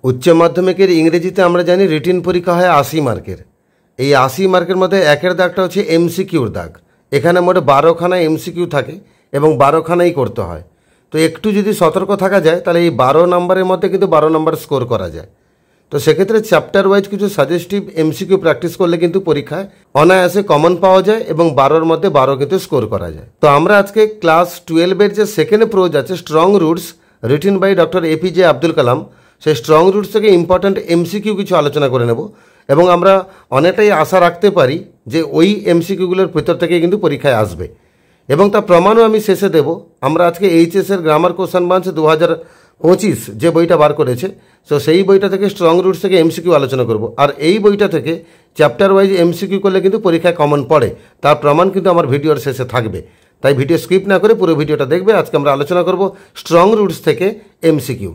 উচ্চ মাধ্যমিকের ইংরেজিতে আমরা জানি রিটিন পরীক্ষা হয় 80 মার্কের। এই 80 মার্কের মধ্যে একের দাগটা হচ্ছে এমসিকিউর দাগ। এখানে মোটে 12খানা এমসিকিউ থাকে এবং 12খানাই করতে হয়। তো একটু যদি সতর্ক থাকা যায় তাহলে এই 12 নম্বরের মধ্যে কিন্তু 12 নম্বর স্কোর করা যায়। তো সেক্ষেত্রে চ্যাপ্টার ওয়াইজ কিছু সাজেস্টিভ এমসিকিউ প্র্যাকটিস করলে কিন্তু পরীক্ষায় অনায়াসে কমন পাওয়া যায় এবং 12-র মধ্যে 12 কিন্তু স্কোর করা যায়। তো আমরা আজকে ক্লাস 12-এর যে সেকেন্ড প্রোজ আছে strong roots written by doctor APJ Abdul Kalam, সেই স্ট্রং রুটস থেকে ইম্পর্ট্যান্ট এমসিকিউ কিছু আলোচনা করে নেব এবং আমরা অনেকটাই আশা রাখতে পারি যে ওই এমসিকিউগুলোর ভিতর থেকে কিন্তু পরীক্ষায় আসবে এবং তার প্রমাণও আমি শেষে দেব। আমরা আজকে এইচএসের গ্রামার কোশ্চেন বাঞ্চ 2025 যে বইটা বার করেছে, তো সেই বইটা থেকে স্ট্রং রুটস থেকে এমসিকিউ আলোচনা করব। আর এই বইটা থেকে চ্যাপ্টার ওয়াইজ এমসিকিউ করলে কিন্তু পরীক্ষায় কমন পড়ে, তার প্রমাণ কিন্তু আমার ভিডিওর শেষে থাকবে। তাই ভিডিও স্কিপ না করে পুরো ভিডিওটা দেখবে। আজকে আমরা আলোচনা করব স্ট্রং রুটস থেকে এমসিকিউ।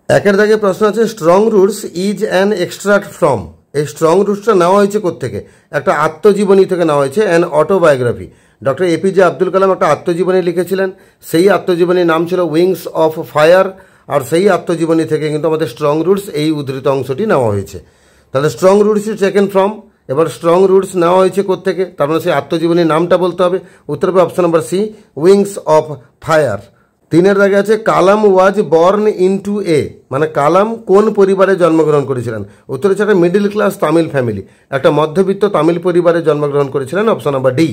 একের দাগে প্রশ্ন আছে, strong roots is an extract from. এই স্ট্রং রুটসটা নেওয়া হয়েছে কোত্থেকে? একটা আত্মজীবনী থেকে নেওয়া হয়েছে, an autobiography. Doctor APJ Abdul Kalam একটা আত্মজীবনী লিখেছিলেন, সেই আত্মজীবনীর নাম ছিল উইংস অফ ফায়ার। আর সেই আত্মজীবনী থেকে কিন্তু আমাদের স্ট্রং রুটস এই উদ্ধৃত অংশটি নেওয়া হয়েছে। তাহলে strong roots is taken from. এবার স্ট্রং রুটস নেওয়া হয়েছে কোত্থেকে, তার মানে সেই আত্মজীবনীর নামটা বলতে হবে। উত্তর হবে option number C, Wings of Fire. তিনের দাগে আছে কালাম ওয়াজ বর্ন ইনটু এ, মানে কালাম কোন পরিবারে জন্মগ্রহণ করেছিলেন? উত্তর হচ্ছে একটা মিডল ক্লাস তামিল ফ্যামিলি, একটা মধ্যবিত্ত তামিল পরিবারে জন্মগ্রহণ করেছিলেন, অপশন নাম্বার ডি।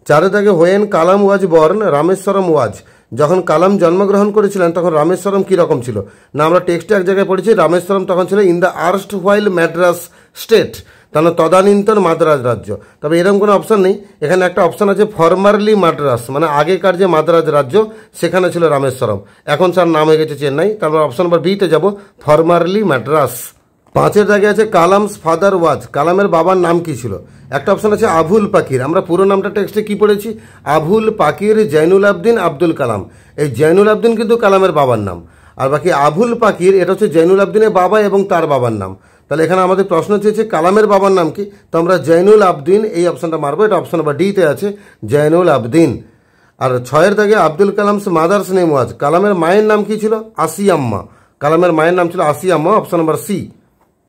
চারের দাগে when Kalam was born Rameswaram was. যখন কালাম জন্মগ্রহণ করেছিলেন তখন রামেশ্বরম কীরকম ছিল? না, আমরা টেক্সটে এক জায়গায় পড়েছি রামেশ্বরম তখন ছিল in the erstwhile Madras state, তাহলে তদানীন্তন মাদ্রাজ রাজ্য। তবে এরকম কোনো অপশান নেই, এখানে একটা অপশান আছে ফরমারলি মাদ্রাস, মানে আগেকার যে মাদ্রাজ রাজ্য সেখানে ছিল রামেশ্বরম, এখন তার নাম হয়ে গেছে চেন্নাই। তারপর অপশান নাম্বার বিতে যাব, ফরমারলি মাদ্রাস। পাঁচের দাগে আছে কালামস ফাদার ওয়াজ। কালামের বাবার নাম কি ছিল? একটা অপশন আছে আবুল পাকির। আমরা পুরো নামটা টেক্সটে কি পড়েছি? আবুল পাকির জৈনুল আবদিন আব্দুল কালাম। এই জৈনুল আবদিন কিন্তু কালামের বাবার নাম, আর বাকি আবুল পাকির এটা হচ্ছে জৈনুল আবদিনের বাবা এবং তার বাবার নাম। তাহলে এখানে আমাদের প্রশ্ন চেয়েছে কালামের বাবার নাম কি, তো আমরা জৈনুল আবদিন এই অপশনটা মারবো। এটা অপশন নাম্বার ডিতে আছে, জৈনুল আবদিন। আর ছয়ের দাগে Abdul Kalam's mother's name was. কালামের মায়ের নাম কি ছিল? আসিয়াম্মা। কালামের মায়ের নাম ছিল আসিয়াম্মা, অপশন নাম্বার সি।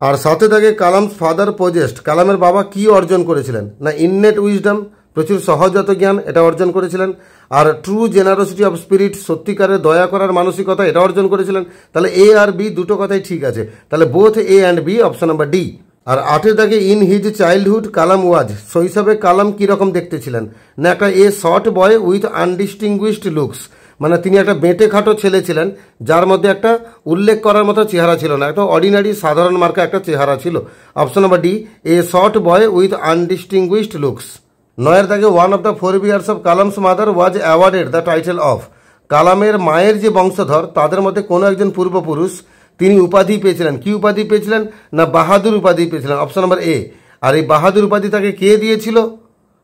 আর সাথে থাকে কালামস ফাদার পজেস্ট। কালামের বাবা কি অর্জন করেছিলেন? না, ইননেট উইজডম, প্রচুর সহজাত জ্ঞান, এটা অর্জন করেছিলেন। আর ট্রু জেনারোসিটি অফ স্পিরিট, সত্যিকারের দয়া করার মানসিকতা, এটা অর্জন করেছিলেন। তাহলে এ আর বি দুটো কথাই ঠিক আছে, তাহলে both A and B, option number D. আর আটের দাগে in his childhood Kalam was. শৈশবে কালাম কীরকম দেখতে ছিলেন? না, একটা a short boy with undistinguished looks, মানে তিনি একটা বেঁটে খাটো ছেলে ছিলেন যার মধ্যে একটা উল্লেখ করার মতো চেহারা ছিল না, একটা অর্ডিনারি সাধারণ মার্কা একটা চেহারা ছিল, option number D, a short boy with undistinguished looks. নয়ের দাগে one of the forebears of Kalam's mother was awarded the title of. কালামের মায়ের যে বংশধর তাদের মধ্যে কোনো একজন পূর্বপুরুষ তিনি উপাধি পেয়েছিলেন। কি উপাধি পেয়েছিলেন? না, বাহাদুর উপাধি পেয়েছিলেন, অপশন নাম্বার এ। আর এই বাহাদুর উপাধি তাকে কে দিয়েছিল?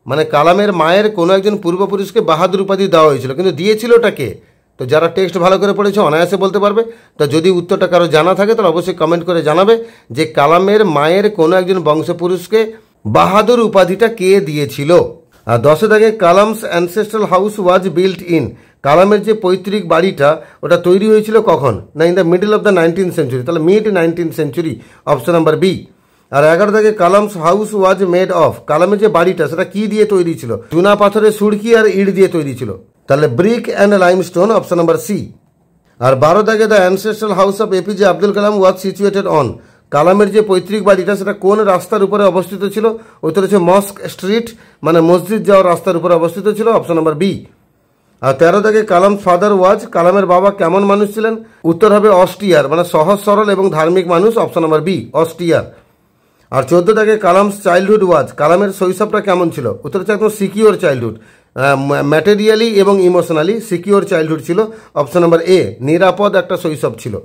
মানে কালামের মায়ের কোনো একজন পূর্বপুরুষকে বাহাদুর উপাধি দেওয়া হয়েছিল, কিন্তু দিয়েছিল ওটাকে? তো যারা টেক্সট ভালো করে পড়েছে অনায়াসে বলতে পারবে। তো যদি উত্তরটা কারো জানা থাকে তাহলে অবশ্যই কমেন্ট করে জানাবে যে কালামের মায়ের কোনো একজন বংশপুরুষকে বাহাদুর উপাধিটা কে দিয়েছিল। আর 10 দাগে Kalam's ancestral house was built in. কালামের যে পৈতৃক বাড়িটা ওটা তৈরি হয়েছিল কখন? না, in the middle of the 19th century, তাহলে mid 19th century, option number B. আর 11 থেকে Kalam's house was made of. কালামের যে বাড়িটা সেটা কি দিয়ে তৈরি ছিল? চুনা পাথরের সুড়কি আর ইট দিয়ে তৈরি ছিল, তাহলে brick and limestone, option number C. আর 12 থেকে the ancestral house of APJ Abdul Kalam was situated on. কালামের যে পৈতৃক বাড়িটা সেটা কোন রাস্তার উপরে অবস্থিত ছিল? উত্তর হচ্ছে মস্ক স্ট্রিট, মানে মসজিদ যাওয়ার রাস্তার উপরে অবস্থিত ছিল, অপশন নাম্বার বি। আর 13 থেকে কালামস ফাদার ওয়াজ। কালামের বাবা কেমন মানুষ ছিলেন? উত্তর হবে অস্টিয়ার, মানে সহজ সরল এবং ধার্মিক মানুষ, অপশন নাম্বার বি, অস্টিয়ার। আর 14 থেকে কালামস চাইল্ডহুড ওয়াজ। কালামের শৈশবটা কেমন ছিল? উত্তর হচ্ছে একদম সিকিওর চাইল্ডহুড, ম্যাটেরিয়ালি এবং ইমোশনালি সিকিওর চাইল্ডহুড ছিল, অপশন নাম্বার এ, নিরাপদ একটা শৈশব ছিল।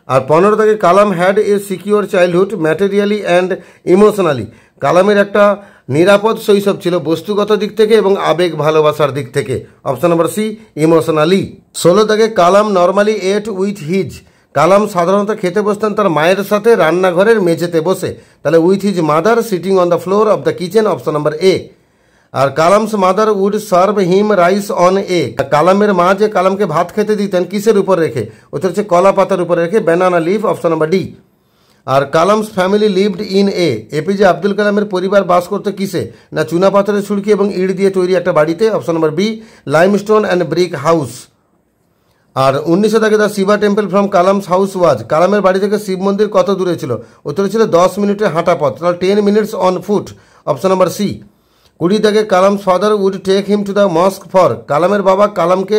আর 15 থেকে Kalam had a secure childhood materially and emotionally. কালামের একটা নিরাপদ শৈশব ছিল বস্তুগত দিক থেকে এবং আবেগ ভালোবাসার দিক থেকে, অপশন নাম্বার সি, ইমোশনালি। 16 থেকে Kalam normally ate with his. Kalam সাধারণত খেতে বসতেন তার মায়ের সাথে রান্নাঘরের মেঝেতে বসে, তাহলে with his mother sitting on the floor of the kitchen, option number A. আর Kalam's mother would serve him rice on a. কালামের মা যে কালামকে ভাত খেতে দিতেন কিসের উপর রেখে? উত্তর হচ্ছে কলা পাতার উপর রেখে, banana leaf, option number D. আর Kalam's family lived in APJ Abdul কালামের পরিবার বাস করতে কিসে? না চুনা পাথরের ছুড়কি এবং ইট দিয়ে তৈরি একটা বাড়িতে। Option number B, limestone and brick house. আর 1900 থেকে the Shiva temple from Kalam's house was, কালামের বাড়ি থেকে শিব মন্দির কত দূরে ছিল? উত্তর ছিল 10 মিনিটের হাঁটা পথ, তাহলে 10 minutes on foot. Option number C. 20 থেকে Kalam's father would take him to the mosque for, কালামের বাবা কালামকে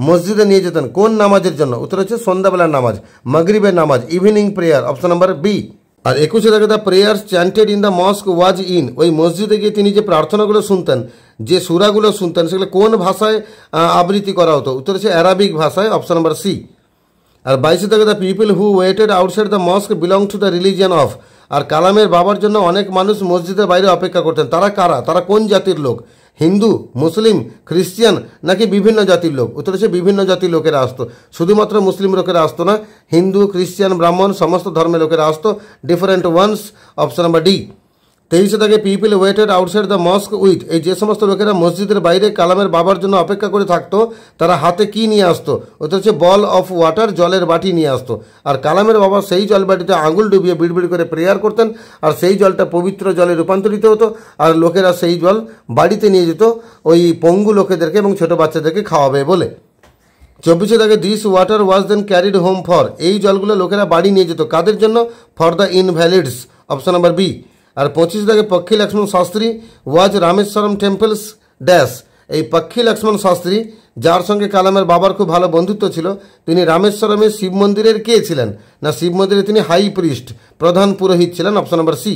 মসজিদে নিয়ে যেতেন কোন নামাজের জন্য? উত্তর হচ্ছে সন্ধ্যাবেলার নামাজ, মাগরিবের নামাজ, evening prayer. Option number B. আর 21 থেকে the prayers chanted in the mosque was in, ওই মসজিদে গিয়ে তিনি যে প্রার্থনাগুলো শুনতেন, যে সূরাগুলো শুনতেন, সেগুলো কোন ভাষায় আবৃত্তি করা হতো? উত্তর হচ্ছে অ্যারাবিক ভাষায়। Option number C. আর 22 থেকে the people who waited outside the mosque belong to the religion of, আর কালামের বাবার জন্য অনেক মানুষ মসজিদের বাইরে অপেক্ষা করতেন, তারা কারা? তারা কোন জাতির লোক? হিন্দু, মুসলিম, খ্রিস্টিয়ান নাকি বিভিন্ন জাতির লোক? উত্তর হচ্ছে বিভিন্ন জাতির লোকেরা আসতো, শুধুমাত্র মুসলিম লোকেরা আসতো না, হিন্দু, খ্রিস্টিয়ান, ব্রাহ্মণ সমস্ত ধর্মের লোকেরা আসতো, different ones. Option number D. 23 থেকে people waited outside the mosque with, এই যে সমস্ত লোকেরা মসজিদের বাইরে কালামের বাবার জন্য অপেক্ষা করে থাকতো, তারা হাতে কি নিয়ে আসতো? ওটা হচ্ছে বল অফ ওয়াটার, জলের বাটি নিয়ে আসতো। আর কালামের বাবা সেই জল বাটিতে আঙুল ডুবিয়ে বিড়বিড় করে প্রেয়ার করতেন, আর সেই জলটা পবিত্র জলে রূপান্তরিত হতো, আর লোকেরা সেই জল বাড়িতে নিয়ে যেত ওই পঙ্গু লোকেদেরকে এবং ছোট বাচ্চাদেরকে খাওয়াবে বলে। 24 থেকে this water was then carried home for, এই জলগুলো লোকেরা বাড়ি নিয়ে যেত কাদের জন্য? For the invalids. Option number B. আর 25 থেকে Pakshi Lakshmana Sastry was Rameswaram temple's dash, এই পক্ষী লক্ষ্মণ শাস্ত্রী যার সঙ্গে কালামের বাবার খুব ভালো বন্ধুত্ব ছিল, তিনি রামেশ্বরমের শিব মন্দিরের কে ছিলেন? না শিব মন্দিরে তিনি হাই প্রিস্ট, প্রধান পুরোহিত ছিলেন। Option number C.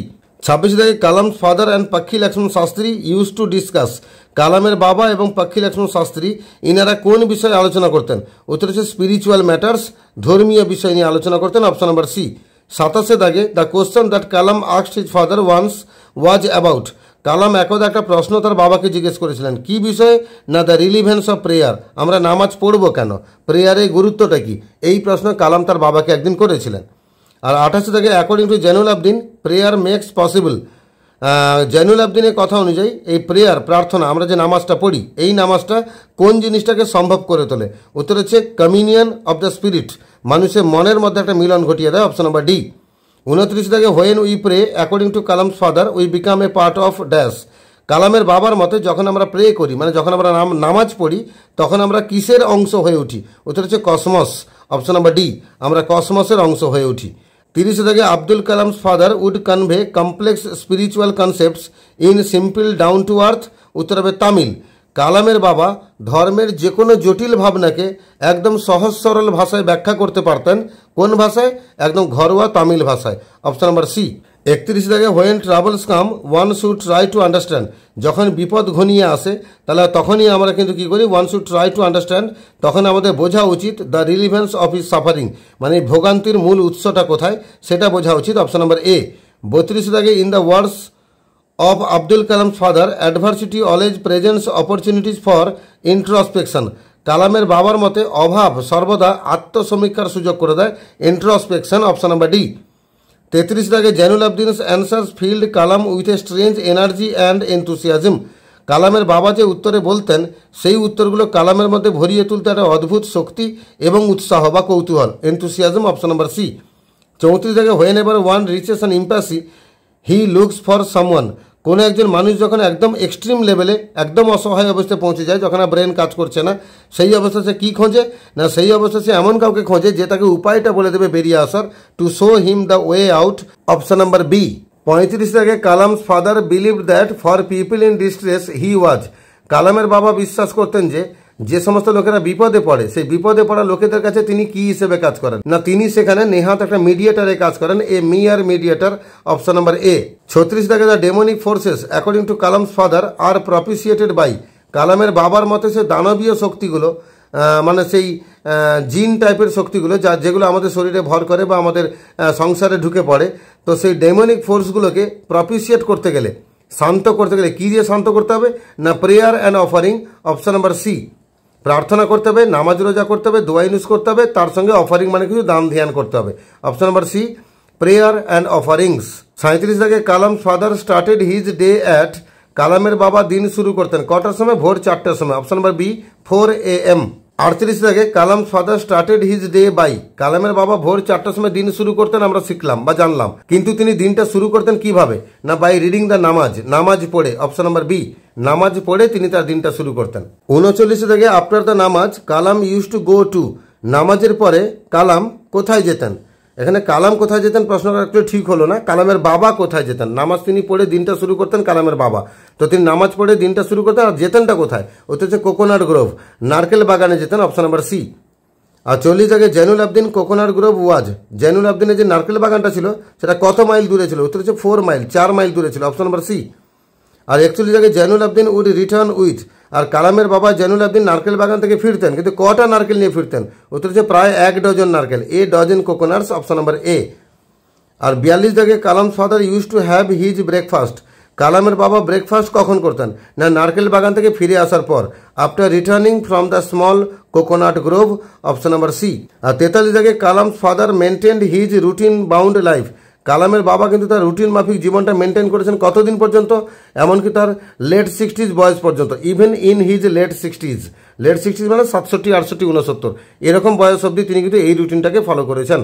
26 থেকে Kalam's father and Pakshi Lakshmana Shastri use to discuss, কালামের বাবা এবং পক্ষী লক্ষ্মণ শাস্ত্রী ইনারা কোন বিষয়ে আলোচনা করতেন? উত্তর হচ্ছে স্পিরিচুয়াল ম্যাটার্স, ধর্মীয় বিষয় নিয়ে আলোচনা করতেন। Option number C. 27 দাগে the question that Kalam asked his father once was about, Kalam একদা একটা প্রশ্ন তার বাবাকে জিজ্ঞেস করেছিলেন কি বিষয়ে? না দ্য রিলিভেন্স অফ প্রেয়ার, আমরা নামাজ পড়বো কেন, প্রেয়ারের গুরুত্বটা কি, এই প্রশ্ন কালাম তার বাবাকে একদিন করেছিলেন। আর 28 থেকে according to Jainulabdeen prayer makes possible, জেনুল আবদিনের কথা অনুযায়ী এই প্রেয়ার, প্রার্থনা, আমরা যে নামাজটা পড়ি, এই নামাজটা কোন জিনিসটাকে সম্ভব করে তোলে? উত্তর হচ্ছে কমিউনিয়ন অফ দ্য স্পিরিট, মানুষের মনের মধ্যে একটা মিলন ঘটিয়ে দেয়। Option number D. 29 থেকে when we pray according to Kalam's father we become a part of dash, কালামের বাবার মতে যখন আমরা প্রে করি, মানে যখন আমরা নামাজ পড়ি, তখন আমরা কিসের অংশ হয়ে উঠি? উত্তর হচ্ছে কসমস। অপশন নাম্বার ডি, আমরা কসমসের অংশ হয়ে উঠি। 30 থেকে Abdul Kalam's father would convey complex spiritual concepts in simple down to earth, উত্তর হবে তামিল, কালামের বাবা ধর্মের যে কোনো জটিল ভাবনাকে একদম সহজ সরল ভাষায় ব্যাখ্যা করতে পারতেন। কোন ভাষায়? একদম ঘরোয়া তামিল ভাষায়। Option number C. 31 থেকে when travels come one should try to understand, যখন বিপদ ঘনিয়ে আসে তাহলে তখনই আমরা কিন্তু কী করি? One should try to understand, তখন আমাদের বোঝা উচিত the relevance of his suffering, মানে ভোগান্তির মূল উৎসটা কোথায় সেটা বোঝা উচিত। অপশন নাম্বার এ। 32 থেকে in the words of Abdul Kalam's father, adversity always presents opportunities for introspection, কালামের বাবার মতে অভাব সর্বদা আত্মসমীক্ষার সুযোগ করে দেয়, ইন্ট্রোস্পেকশন। Option number D. 33 থেকে Jainulabdeen's answers filled Kalam with a strange energy and enthusiasm, কালামের বাবা যে উত্তরে বলতেন সেই উত্তরগুলো কালামের মধ্যে ভরিয়ে তুলতে একটা অদ্ভুত শক্তি এবং উৎসাহ বা কৌতূহল, এনথুসিয়াজম। Option number C. 34 থেকে whenever one reaches an impasse he looks for someone, কোনো একজন মানুষ যখন একদম এক্সট্রিম লেভেলে, একদম অসহায় অবস্থায় পৌঁছে যায়, যখন আর ব্রেন কাজ করছে না, সেই অবস্থা সে কী খোঁজে? না সেই অবস্থা সে এমন কাউকে খোঁজে যে তাকে উপায়টা বলে দেবে বেরিয়ে আসার, to show him the way out. Option number B. 35 থেকে Kalam's father believed that for people in distress he was, কালামের বাবা বিশ্বাস করতেন যে সমস্ত লোকেরা বিপদে পড়ে, সেই বিপদে পড়া লোকেদের কাছে তিনি কি হিসেবে কাজ করেন? না তিনি সেখানে নেহাত একটা মিডিয়েটারে কাজ করেন, এ মিয়ার মিডিয়েটার। Option number A. 36 থেকে the demonic forces according to Kalam's father are propitiated by, কালামের বাবার মতে সে দানবীয় শক্তিগুলো, মানে সেই জিন টাইপের শক্তিগুলো যেগুলো আমাদের শরীরে ভর করে বা আমাদের সংসারে ঢুকে পড়ে, তো সেই ডেমনিক ফোর্সগুলোকে প্রপিসিয়েট করতে গেলে, শান্ত করতে গেলে কী দিয়ে শান্ত করতে হবে? না prayer and offering. Option number C. প্রার্থনা করতে হবে, নামাজ রোজা করতে হবে, দোয়া ইউজ করতে হবে, তার সঙ্গে অফারিং মানে কিছু দান ধ্যান করতে হবে। Option number C, prayer and offerings. 37 থেকে Kalam father started his day at, কালামের বাবা দিন শুরু করতেন কটার সময়? ভোর 4টার সময়। Option number B, 4 AM। 38 থেকে Kalam father started his day by, কালামের বাবা ভোর 4টার সময় দিন শুরু করতেন আমরা শিখলাম বা জানলাম, কিন্তু তিনি দিনটা শুরু করতেন কিভাবে? না বাই রিডিং দ্য নামাজ, নামাজ পড়ে। অপশন নাম্বার বি, নামাজ পড়ে তিনি তার দিনটা শুরু করতেন। 39 থেকে আফটার দ্য নামাজ কালাম ইউজ টু গো টু, নামাজের পরে কালাম কোথায় যেতেন? এখানে কালাম কোথায় যেতেন প্রশ্নটা একটু ঠিক হলো না, কালামের বাবা কোথায় যেতেন? নামাজ তিনি পড়ে দিনটা শুরু করতেন কালামের বাবা, তো তিনি নামাজ পড়ে দিনটা শুরু করতেন, আর যেতেনটা কোথায়? ওটা হচ্ছে কোকোনাট গ্রোভ, নারকেল বাগানে যেতেন। Option number C. আর 40 থেকে জৈনুল আবদিন কোকোনাট গ্রোভ ওয়াজ, জৈনুল আবদিনের যে নারকেল বাগানটা ছিল সেটা কত মাইল দূরে ছিল? উত্তর হচ্ছে 4 মাইল, 4 মাইল দূরে ছিল। Option number C. আর 41 থেকে জৈনুল আবদিন উড রিটার্ন উইথ, আর কালামের বাবা জৈনুল আবদিন নারকেল বাগান থেকে ফিরতেন, কিন্তু কটা নারকেল নিয়ে ফিরতেন? উত্তর হচ্ছে প্রায় 1 ডজন নারকেল, a dozen coconuts. Option number A. আর 42 থেকে Kalam father use to have his breakfast, কালামের বাবা ব্রেকফাস্ট কখন করতেন? না নারকেল বাগান থেকে ফিরে আসার পর, after returning from the small coconut grove. Option number C. আর 43 থেকে Kalam father maintained his routine bound life, কালামের বাবা কিন্তু তার রুটিন মাফিক জীবনটা মেনটেন করেছেন কতদিন পর্যন্ত? এমনকি তার লেট 60s বয়স পর্যন্ত, even in his late 60s, late 60s মানে 67, 68, 69 এরকম বয়স অবধি তিনি কিন্তু এই রুটিনটাকে ফলো করেছেন।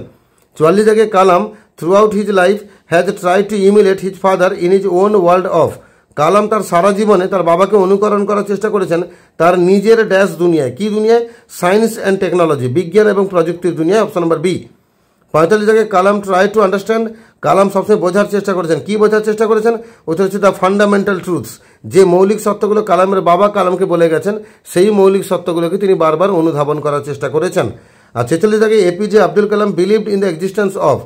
44 থেকে Kalam throughout his life has try to emulate his father in his own world of, Kalam তার সারা জীবনে তার বাবাকে অনুকরণ করার চেষ্টা করেছেন তার নিজের ড্যাশ দুনিয়ায়। কি দুনিয়ায়? সায়েন্স অ্যান্ড টেকনোলজি, বিজ্ঞান এবং প্রযুক্তির দুনিয়ায়। Option number B. 45 থেকে Kalam try to understand, Kalam সবসময় বোঝার চেষ্টা করেছেন। কি বোঝার চেষ্টা করেছেন? ওটা হচ্ছে দ্য ফান্ডামেন্টাল ট্রুথস, যে মৌলিক সত্যগুলো কালামের বাবা কালামকে বলে গেছেন সেই মৌলিক সত্যগুলোকে তিনি বারবার অনুধাবন করার চেষ্টা করেছেন। আর 46 থেকে APJ Abdul Kalam believed in the existence of,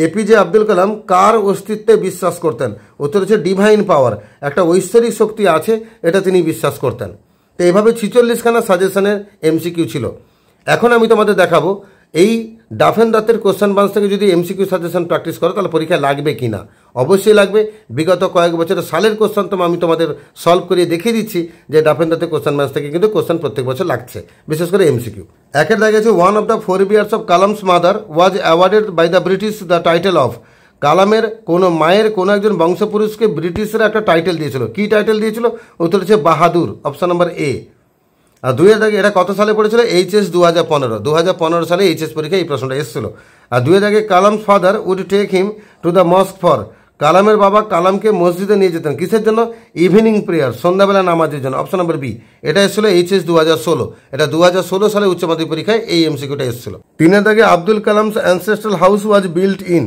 APJ Abdul Kalam কার অস্তিত্বে বিশ্বাস করতেন? উত্তর হচ্ছে ডিভাইন পাওয়ার, একটা ঐশ্বরিক শক্তি আছে এটা তিনি বিশ্বাস করতেন। তো এইভাবে 46খানা সাজেশনের এমসিকিউ ছিল। এখন আমি তোমাদের দেখাবো এই ডাফেন দাঁতের কোশ্চেন বান্স থেকে যদি এমসিকিউ সাজেশন প্র্যাকটিস করো তাহলে পরীক্ষায় লাগবে কি না। অবশ্যই লাগবে। বিগত কয়েক বছরের সালের কোশ্চেন তো আমি তোমাদের সলভ করিয়ে দেখিয়ে দিচ্ছি যে ডাফেন দাঁতের কোশ্চেন বান্স থেকে কিন্তু কোশ্চেন প্রত্যেক বছর লাগছে, বিশেষ করে এমসিকিউ। একের দেখা গেছে one of the 4 years of Kalam's mother was awarded by the British the title of, কালামের কোনো মায়ের কোনো একজন বংশপুরুষকে ব্রিটিশরা একটা টাইটেল দিয়েছিল। কি টাইটেল দিয়েছিল? উত্তর হচ্ছে বাহাদুর। Option number A. আর 2 দাগে এটা কত সালে পড়েছিল? এইচএস 2015 সালে এইচএস পরীক্ষায় এই প্রশ্নটা এসেছিল। আর 2 দাগে Kalam father would take him to the mosque for, কালামের বাবা কালামকে মসজিদে নিয়ে যেতেন কিসের জন্য? ইভিনিং প্রেয়ার, সন্ধ্যাবেলা নামাজের জন্য। Option number B. এটা এসেছিল এইচএস 2016, এটা 2016 সালে উচ্চ মাধ্যমিক পরীক্ষায় এই এমসিকিউটা এসেছিল। 3 দাগে Abdul Kalam's ancestral house was built in,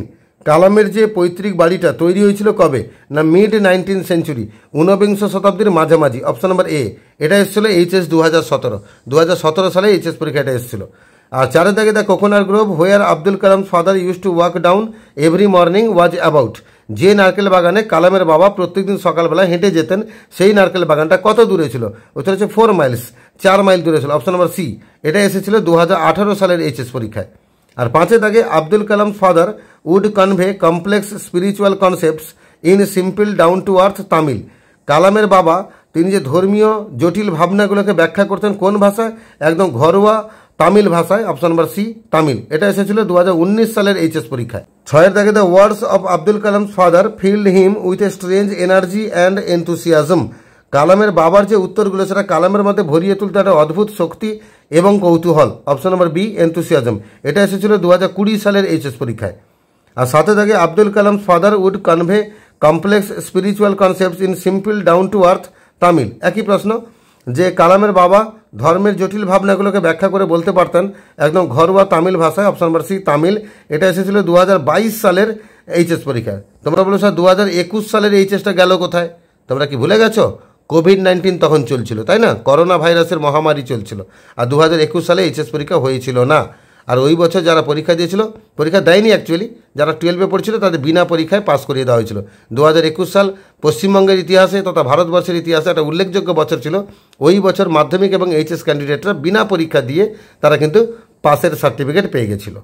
কালামের যে পৈতৃক বাড়িটা তৈরি হয়েছিল কবে? না মিড 19th সেঞ্চুরি, 19বিংশ শতাব্দীর মাঝামাঝি। অপশন নাম্বার এ। এটা এসেছিল এইচএস 2017 সালে এইচএস পরীক্ষা এটা এসেছিল। আর 4 দাগে the coconut Grove where Abdul Kalam father use to walk down every morning was about, যে নারকেল বাগানে কালামের বাবা প্রত্যেকদিন সকালবেলা হেঁটে যেতেন সেই নারকেল বাগানটা কত দূরে ছিল? ওটা হচ্ছে 4 মাইলস, 4 মাইল দূরে ছিল। Option number C. এটা এসেছিল 2018 সালের এইচএস পরীক্ষায়। আর 5 দাগে Abdul Kalam father would convey complex spiritual concepts in simple down to earth Tamil, কালামের বাবা তিনি যে ধর্মীয় জটিল ভাবনাগুলোকে ব্যাখ্যা করতেন কোন ভাষায়? একদম ঘরোয়া তামিল ভাষায়। Option number C Tamil. এটা এসেছিল 2019 সালের এইচএস পরীক্ষায়। 6 দাগে the words of Abdul Kalam father filled him with a strange energy and enthusiasm, কালামের বাবার যে উত্তরগুলো সেটা কালামের মধ্যে ভরিয়ে তুলতে একটা অদ্ভুত শক্তি এবং কৌতূহল। Option number B enthusiasm. এটা এসেছিল 2020 সালের এইচএস পরীক্ষায়। আর 7 দাগে Abdul Kalam father would convey complex spiritual concepts in simple down to earth Tamil, একই প্রশ্ন, যে কালামের বাবা ধর্মের জটিল ভাবনাগুলোকে ব্যাখ্যা করে বলতে পারতেন একদম ঘরোয়া তামিল ভাষায়। Option number C Tamil. এটা এসেছিল 2022 সালের এইচএস পরীক্ষায়। তোমরা বলো স্যার 2021 সালের এইচএসটা গেল কোথায়? তোমরা কি ভুলে গেছো? কোভিড-19 তখন চলছিল, তাই না? করোনা ভাইরাসের মহামারী চলছিল, আর 2021 সালে এইচএস পরীক্ষা হয়েছিল না। আর ওই বছর যারা পরীক্ষা দিয়েছিল, পরীক্ষা দেয়নি অ্যাকচুয়ালি, যারা 12-এ পড়ছিল তাদের বিনা পরীক্ষায় পাস করিয়ে দেওয়া হয়েছিল। 2021 সাল পশ্চিমবঙ্গের ইতিহাসে তথা ভারতবর্ষের ইতিহাসে একটা উল্লেখযোগ্য বছর ছিল। ওই বছর মাধ্যমিক এবং এইচএস ক্যান্ডিডেটরা বিনা পরীক্ষা দিয়ে তারা কিন্তু পাসের সার্টিফিকেট পেয়ে গেছিল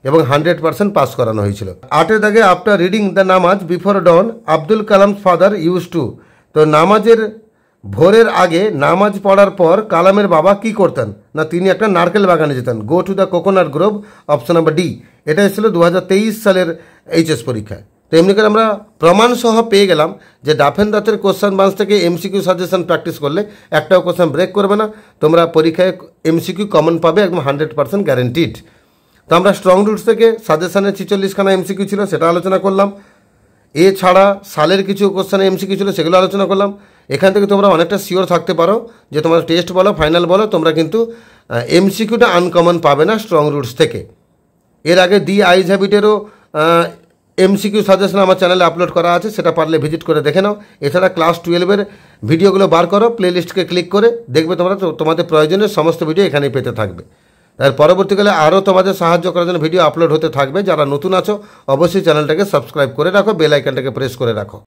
এবং 100% পাস করানো হয়েছিল। 8 দাগে after reading the namaz before dawn Abdul Kalam father use to, তো নামাজের ভোরের আগে নামাজ পড়ার পর কালামের বাবা কি করতেন? না তিনি একটা নারকেল বাগানে যেতেন, go to the coconut grove. Option number D. এটা এসেছিল 2023 সালের এইচএস পরীক্ষায়। তো এমনি করে আমরা প্রমাণ সহ পেয়ে গেলাম যে ডাফেন দাঁতের কোশ্চেন বান্স থেকে এমসিকিউ সাজেশন প্র্যাকটিস করলে একটাও কোশ্চেন ব্রেক করবে না, তোমরা পরীক্ষায় এমসিকিউ কমন পাবে, একদম 100% গ্যারেন্টিড। তো আমরা স্ট্রং রুটস থেকে সাজেশনের 46খানা এমসিকিউ ছিল সেটা আলোচনা করলাম, এছাড়া সালের কিছু কোশ্চেনে এমসিকিউ ছিল সেগুলো আলোচনা করলাম। এখান থেকে তোমরা অনেকটা শিওর থাকতে পারো যে তোমরা টেস্ট বলো ফাইনাল বলো তোমরা কিন্তু এমসিকিউটা আনকমন পাবে না স্ট্রং রুটস থেকে। এর আগে দি আইজ হ্যাবিটেরও এমসিকিউ সাজেশন আমার চ্যানেলে আপলোড করা আছে, সেটা পারলে ভিজিট করে দেখে নাও। এছাড়া ক্লাস 12-এর ভিডিওগুলো বার করো, প্লেলিস্টকে ক্লিক করে দেখবে তোমরা তোমাদের প্রয়োজনীয় সমস্ত ভিডিও এখানেই পেতে থাকবে। তার পরবর্তীকালে আরও তোমাদের সাহায্য করার জন্য ভিডিও আপলোড হতে থাকবে। যারা নতুন আছো অবশ্যই চ্যানেলটাকে সাবস্ক্রাইব করে রাখো, বেল আইকনটাকে প্রেস করে রাখো।